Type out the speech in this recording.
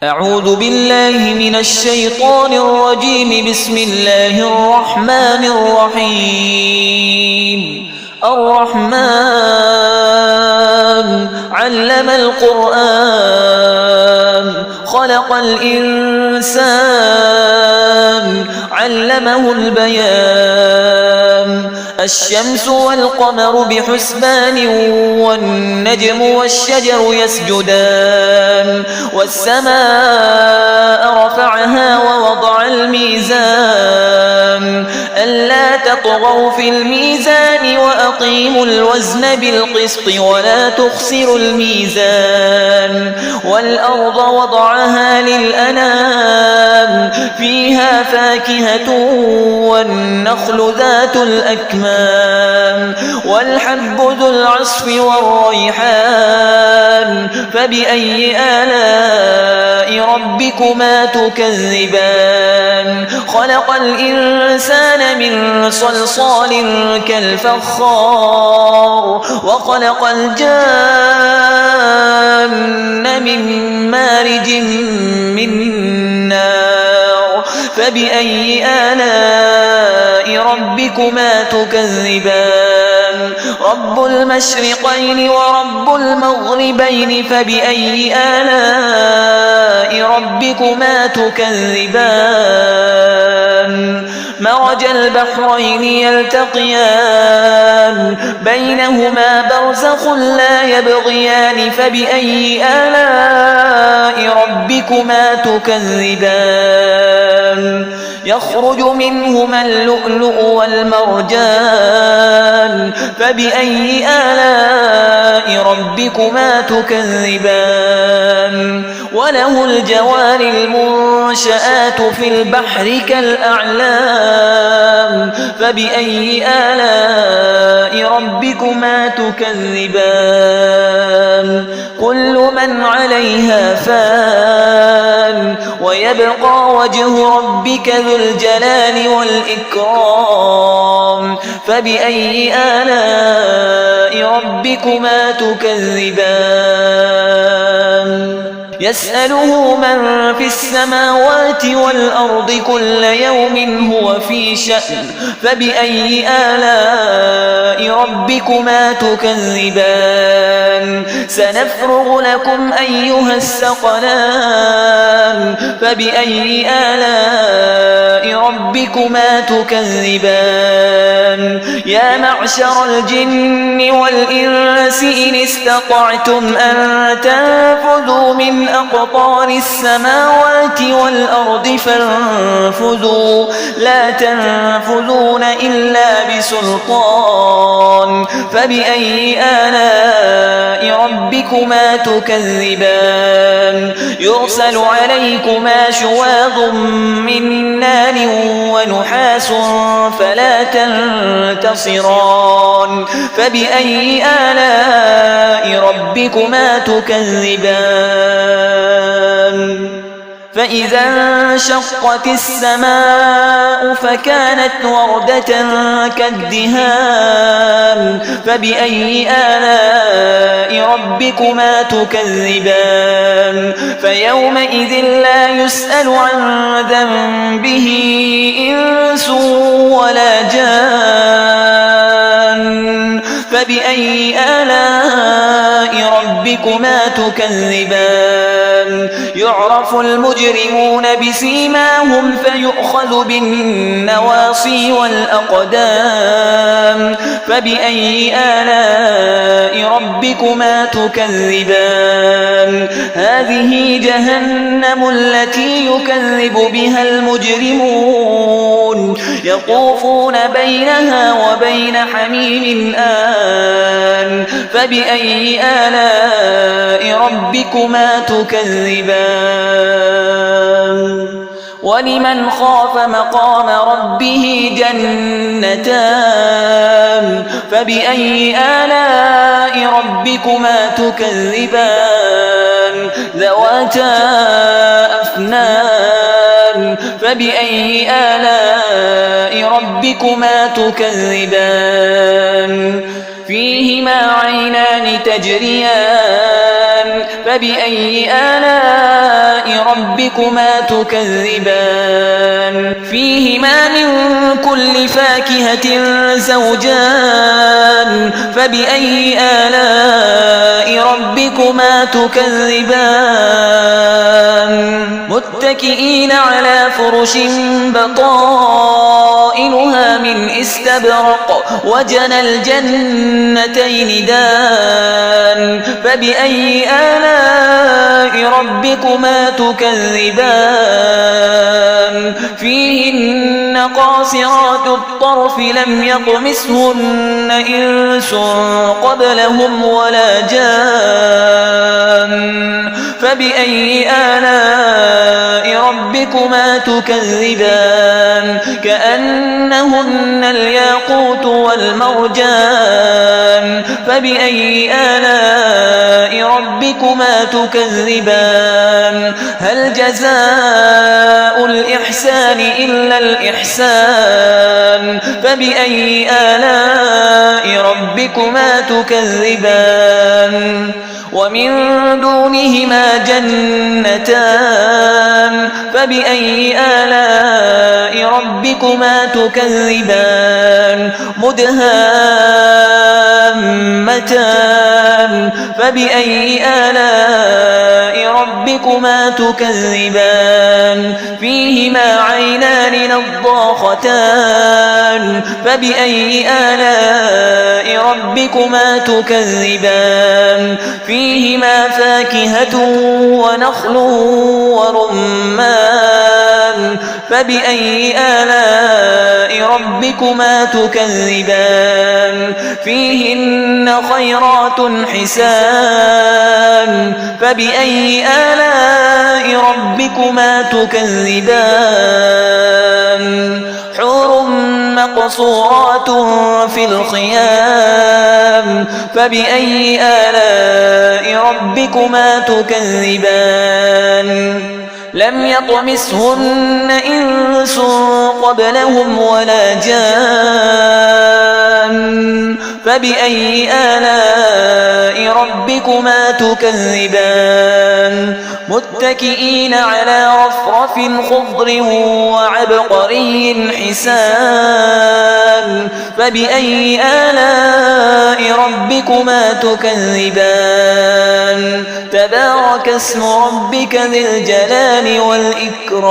أعوذ بالله من الشيطان الرجيم. بسم الله الرحمن الرحيم. الرحمن علم القرآن خلق الإنسان علمه البيان. الشمس والقمر بحسبان والنجم والشجر يسجدان. والسماء رفعها ووضع الميزان ألا تطغوا في الميزان وأقيموا الوزن بالقسط ولا تخسروا الميزان. والأرض وضعها للأنام فيها فاكهة والنخل ذات الأكمام والحب ذو العصف والريحان. فبأي آلاء ربكما تكذبان؟ خلق الإنسان من صلصال كالفخار وخلق الجان من مارج من نار. فبأي آلاء ربكما تكذبان؟ رب المشرقين ورب المغربين. فبأي آلاء ربكما تكذبان؟ مرج البحرين يلتقيان بينهما برزخ لا يبغيان. فبأي آلاء ربكما تكذبان؟ يخرج منهما اللؤلؤ والمرجان. فبأي آلاء ربكما تكذبان؟ وله الجوار المنشآت في البحر كالأعلام. فبأي آلاء ربكما تكذبان؟ كل من عليها فان ويبقى وجه ربك ذو الجلال والإكرام. فبأي آلاء ربكما تكذبان؟ يسأله من في السماوات والأرض كل يوم هو في شأن. فبأي آلاء ربكما تكذبان؟ سنفرغ لكم أيها الثقلان. فبأي آلاء ربكما تكذبان؟ يا معشر الجن والإنس إن استطعتم أن تنفذوا من أقطار السماوات والأرض فانفذوا لا تنفذون إلا بسلطان. فبأي آلاء ربكما تكذبان؟ يرسل عليكما شواظ من نار ونحاس فلا تنتصران. فبأي آلاء ربكما تكذبان؟ فإذا انشقت السماء فكانت وردة كالدهان. فبأي آلاء ربكما تكذبان؟ فيومئذ لا يسأل عن ذنبه إنس ولا جان. فبأي آلاء ربكما تكذبان؟ يعرف المجرمون بسيماهم فيؤخذ بالنواصي والأقدام. فبأي آلاء ربكما تكذبان؟ هذه جهنم التي يكذب بها المجرمون يطوفون بينها وبين حميم آن. فبأي آلاء ربكما تكذبان؟ ولمن خاف مقام ربه جنتان. فبأي آلاء ربكما تكذبان؟ ذواتا أفنان. فبأي آلاء ربكما تكذبان؟ فيهما عينان تجريان فبأي آلاء ربكما تكذبان فيهما من كل فاكهة زوجان فبأي آلاء ربكما تكذبان متكئين على فرش بطائنها من استبرق وجنى الجنتين دان فبأي آلاء ربكما تكذبان فيهن قاصرات الطرف لم يطمثهن إنس قبلهم ولا جان فبأي آلاء ربكما تكذبان كأنهن الياقوت والمرجان فبأي آلاء ربكما تكذبان هل جزاء الإحسان إلا الإحسان فبأي آلاء ربكما تكذبان ومن دونهما جنتان فبأي آلاء ربكما تكذبان مدهامتان فبأي آلاء ربكما تكذبان فيهما عينان نضاختان فبأي آلاء ربكما تكذبان فيهما فاكهة ونخل ورمان فبأي آلاء ربكما تكذبان فيهن خيرات حسان فبأي آلاء ربكما تكذبان حور مقصورات في الخيام فبأي آلاء ربكما تكذبان لم يطمثهن إنس قبلهم ولا جان فبأي آلاء ربكما تكذبان متكئين على رفرف خضر وعبقري حسان فبأي آلاء ربكما تكذبان تبارك اسم ربك ذي الجلال والإكرام